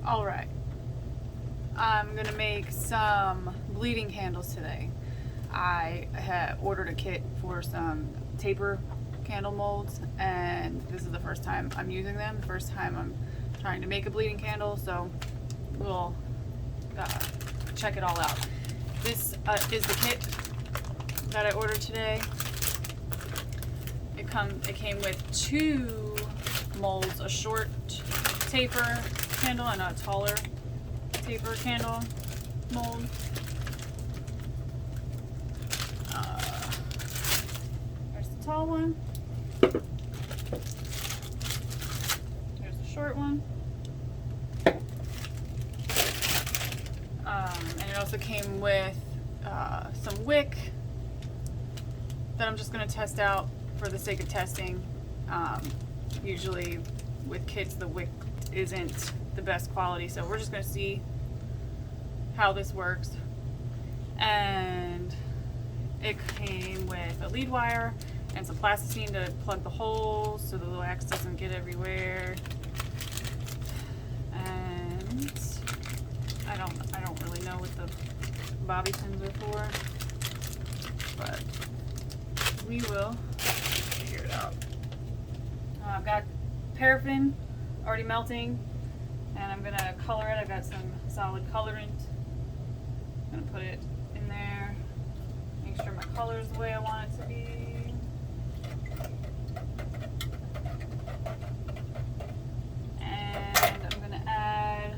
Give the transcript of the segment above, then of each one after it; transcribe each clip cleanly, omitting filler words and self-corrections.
Alright, I'm gonna make some bleeding candles today. I had ordered a kit for some taper candle molds, and this is the first time I'm using them. The first time I'm trying to make a bleeding candle, so we'll check it all out. This is the kit that I ordered today. It came with 2 molds, a short taper candle and a taller taper candle mold. There's the tall one. There's the short one. And it also came with some wick that I'm just going to test out for the sake of testing. Usually with kits the wick isn't the best quality, so we're just going to see how this works. And it came with a lead wire and some plasticine to plug the holes so the wax doesn't get everywhere. And I don't really know what the bobby pins are for, but we will figure it out. I've got paraffin already melting, and I'm gonna color it. I've got some solid colorant. I'm gonna put it in there, make sure my color is the way I want it to be. And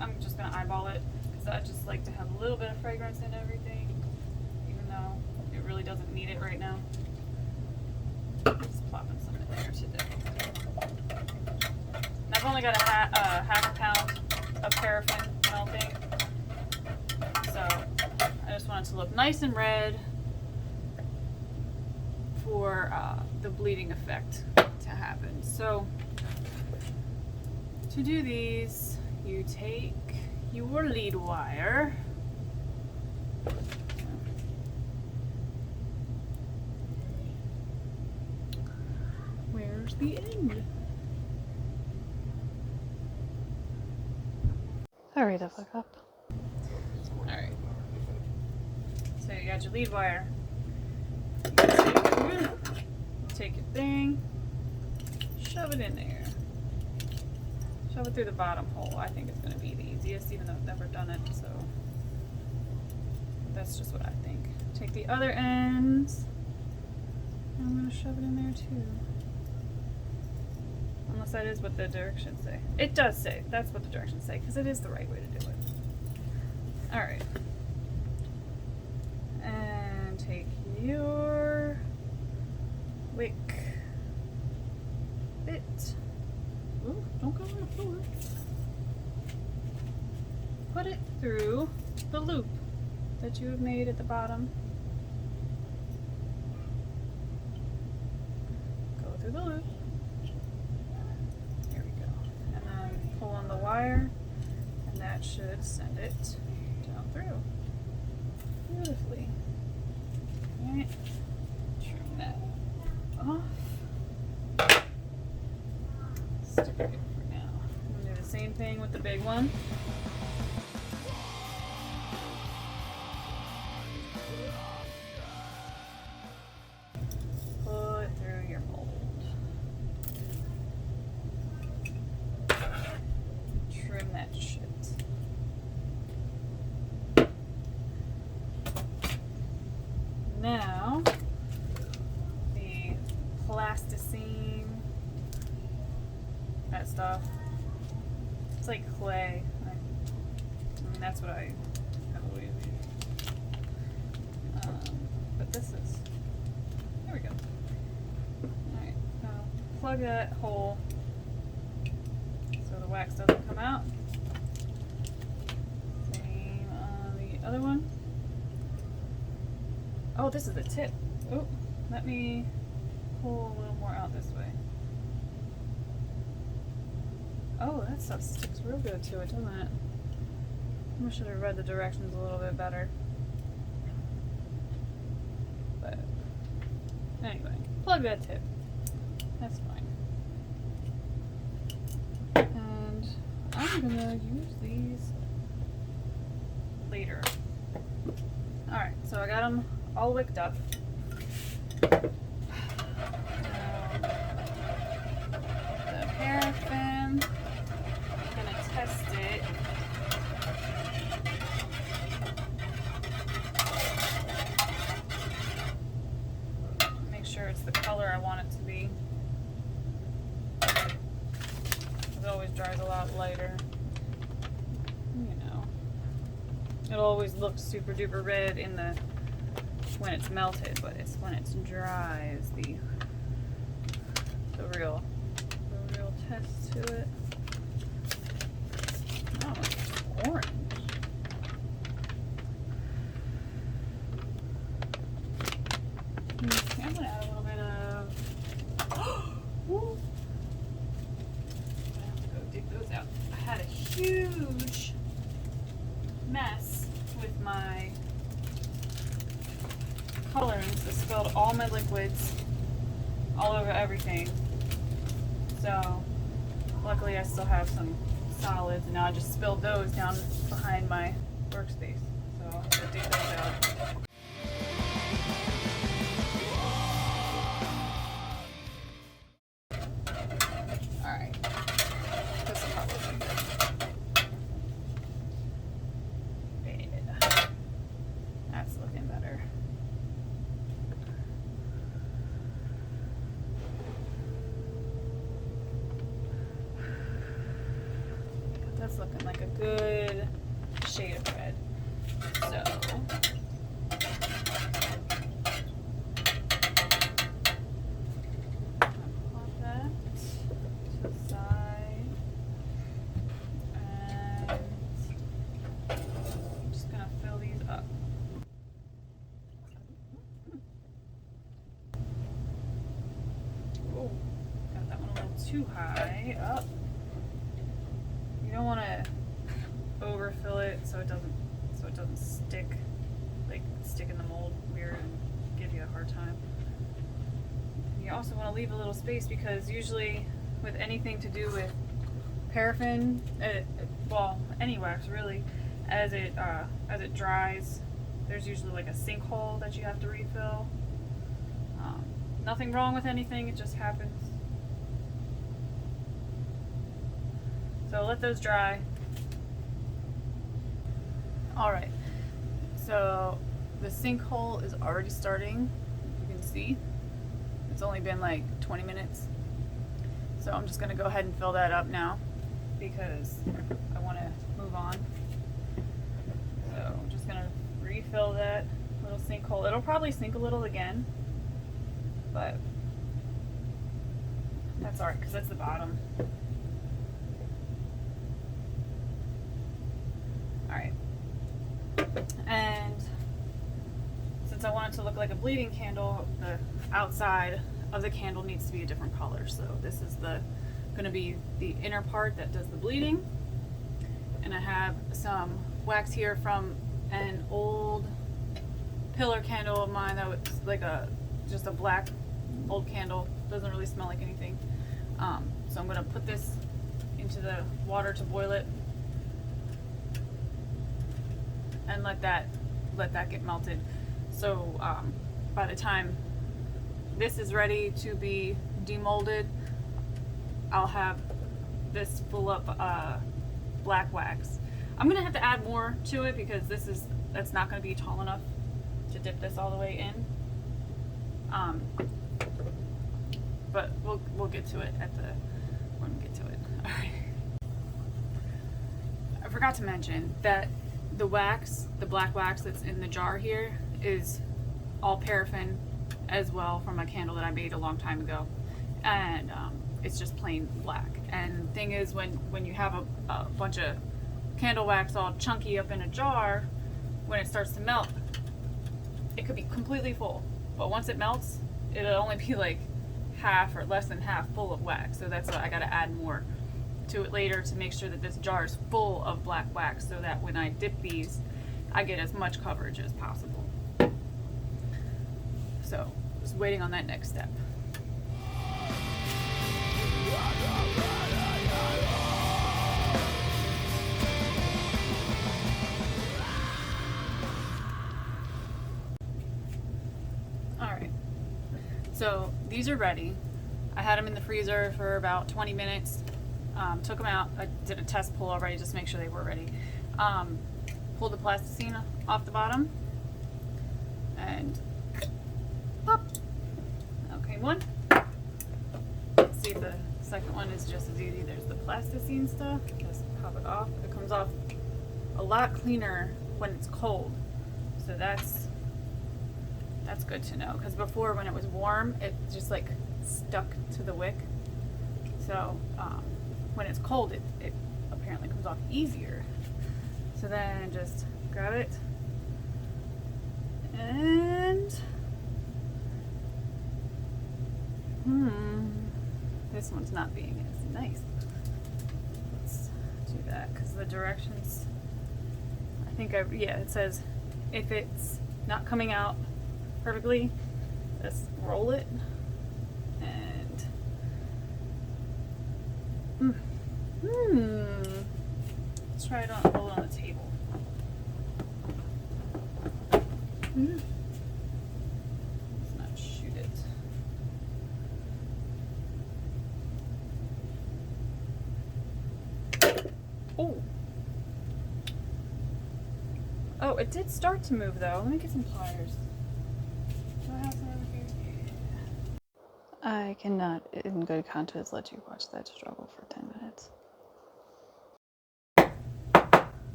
I'm just gonna eyeball it, because I just like to have a little bit of fragrance in everything, even though it really doesn't need it right now. Just plopping some in there today. And I've only got a half a pound of paraffin melting, so I just want it to look nice and red for the bleeding effect to happen. So to do these, you take your lead wire, where's the end? Hurry the fuck up. Alright, so you got your lead wire. Take your thing, shove it in there. Shove it through the bottom hole. I think it's going to be the easiest, even though I've never done it, so that's just what I think. Take the other ends, and I'm going to shove it in there too. Unless that is what the directions say. It does say. That's what the directions say, because it is the right way to do it. Alright. And take your wick bit. Ooh, don't go on the floor. Put it through the loop that you have made at the bottom. Go through the loop. There we go. And then pull on the wire, and that should send it down through. Beautifully. Alright. Trim that off. Stick it for now. I'm going to do the same thing with the big one. Pull it through your mold. Trim that shit. Now, the plasticine, that stuff. It's like clay. I mean, that's what I have always used. But this is, there we go. Alright, now plug that hole so the wax doesn't come out. Same on the other one. Oh, this is the tip. Oh, let me pull a little more out this way. Oh, that stuff sticks real good to it, doesn't it? I should have read the directions a little bit better. But anyway, plug that tip. That's fine. And I'm gonna use these later. Alright, so I got them all wicked up. The paraffin, I'm gonna test it. Make sure it's the color I want it to be. It always dries a lot lighter. You know. It always looks super duper red in the when it's melted, but it's when it's dry is the real test to it. Oh, it's orange. Okay, I'm gonna add a little bit of. Woo. I have to go dig those out. I had a huge mess with my colorings. I spilled all my liquids all over everything. So luckily I still have some solids, and now I just spilled those down behind my workspace. So I'll have to dig those out. Alright. This will probably be good. That's looking better. That's looking like a good shade of red. So pop that to the side, and I'm just gonna fill these up. Oh, got that one a little too high up. You don't want to overfill it so it doesn't stick in the mold weird and give you a hard time. You also want to leave a little space, because usually with anything to do with paraffin, well, any wax really, as it dries, there's usually like a sinkhole that you have to refill. Nothing wrong with anything, it just happens. So let those dry. Alright, so the sinkhole is already starting. You can see it's only been like 20 minutes. So I'm just going to go ahead and fill that up now, because I want to move on. So I'm just going to refill that little sinkhole. It'll probably sink a little again, but that's alright, because that's the bottom. Alright, and since I want it to look like a bleeding candle, the outside of the candle needs to be a different color. So this is going to be the inner part that does the bleeding, and I have some wax here from an old pillar candle of mine that was like just a black old candle. Doesn't really smell like anything. So I'm going to put this into the water to boil it, and let that get melted. So by the time this is ready to be demolded, I'll have this full up black wax. I'm gonna have to add more to it, because that's not gonna be tall enough to dip this all the way in. But we'll get to it when we get to it. All right. I forgot to mention that the wax, the black wax that's in the jar here, is all paraffin as well, from a candle that I made a long time ago, and it's just plain black. And the thing is, when you have a bunch of candle wax all chunky up in a jar, when it starts to melt, it could be completely full, but once it melts, it'll only be like half or less than half full of wax. So that's why I got to add more to it later to make sure that this jar is full of black wax, so that when I dip these, I get as much coverage as possible. So just waiting on that next step. So these are ready. I had them in the freezer for about 20 minutes. Took them out. I did a test pull already just to make sure they were ready. Pulled the plasticine off the bottom. And pop. Okay, one. Let's see if the second one is just as easy. There's the plasticine stuff. Just pop it off. It comes off a lot cleaner when it's cold. So that's good to know, because before when it was warm it just like stuck to the wick. So when it's cold it apparently comes off easier. So then just grab it and this one's not being as nice. Let's do that because the directions, I think it says if it's not coming out perfectly, just roll it and let's try it on, roll it on the table. Let's not shoot it. Oh, it did start to move though. Let me get some pliers. Do I have some over here? Yeah. I cannot, in good conscience, let you watch that struggle for 10 minutes.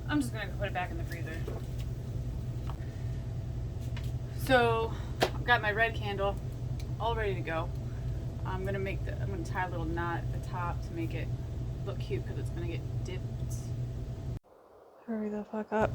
I'm just gonna put it back in the freezer. So, I've got my red candle all ready to go. I'm gonna tie a little knot at the top to make it look cute because it's gonna get dipped. Hurry the fuck up.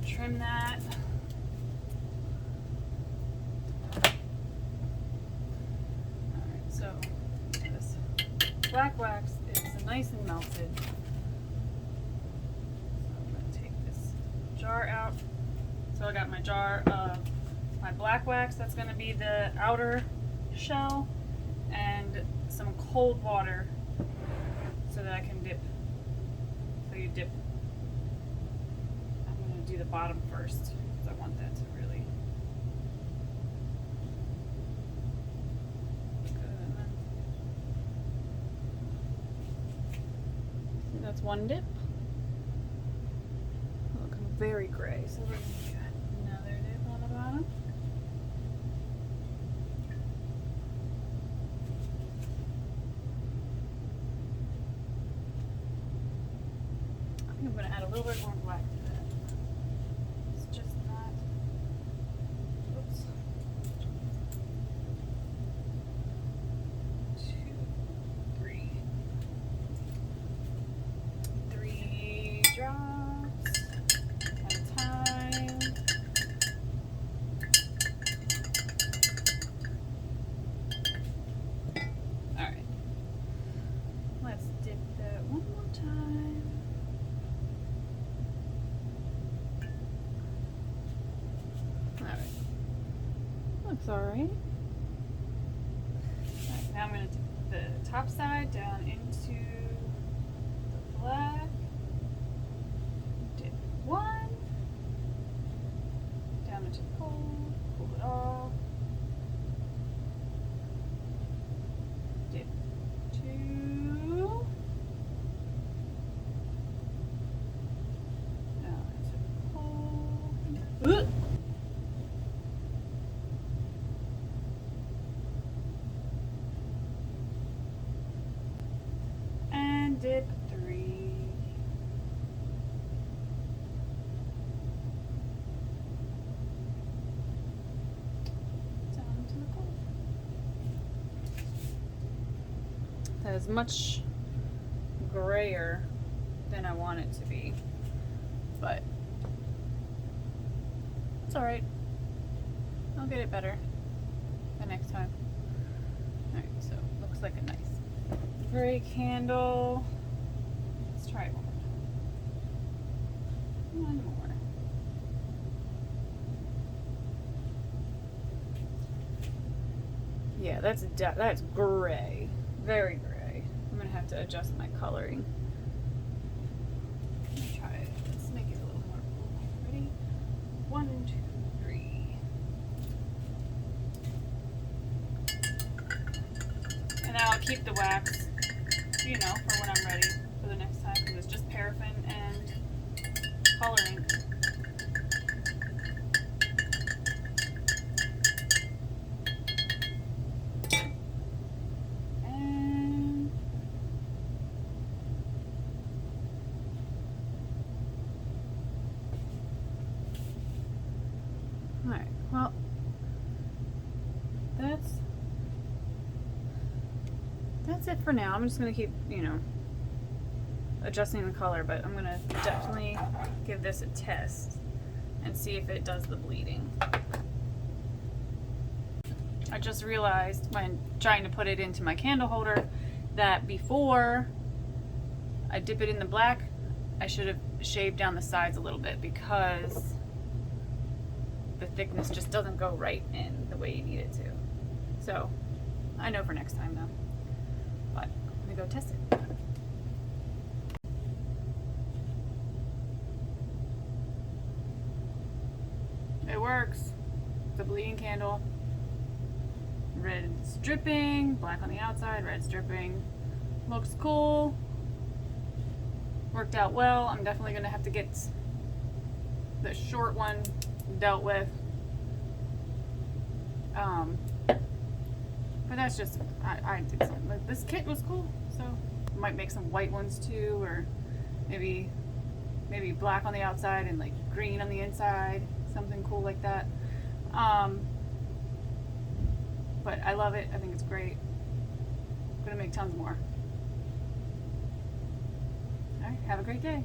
Trim that. Alright, so this black wax is nice and melted. So I'm going to take this jar out. So I got my jar of my black wax, that's going to be the outer shell, and some cold water so that I can dip. So you dip. Do the bottom first because I want that to really good. See, that's one dip. Looking very gray, so we're gonna do another dip on the bottom. I think I'm gonna add a little bit more black to that. Alright. Now I'm going to dip the top side down into the black. Dip one. Down into the cold. Pull it off. Dip two. Down into the cold. Dip three. Down to the cold. That is much grayer than I want it to be, but it's alright. I'll get it better the next time. Alright, so looks like a nice gray candle. Let's try it one more. Yeah, that's gray, very gray. I'm gonna have to adjust my coloring. Let me try it. Let's make it a little more blue. Ready? 1, 2, 3. keep the wax, you know, for when I'm ready for the next time, because it's just paraffin and color ink. And alright, well, that's it for now. I'm just gonna keep, you know, adjusting the color, but I'm gonna definitely give this a test and see if it does the bleeding. I just realized when trying to put it into my candle holder that before I dip it in the black, I should have shaved down the sides a little bit, because the thickness just doesn't go right in the way you need it to. So I know for next time though. But I'm gonna go test it. It works. It's a bleeding candle. Red's dripping, black on the outside, red's dripping. Looks cool. Worked out well. I'm definitely gonna have to get the short one dealt with. But that's just, I did something. Like, this kit was cool, so might make some white ones too, or maybe black on the outside and like green on the inside, something cool like that. But I love it. I think it's great. I'm gonna make tons more. All right, have a great day.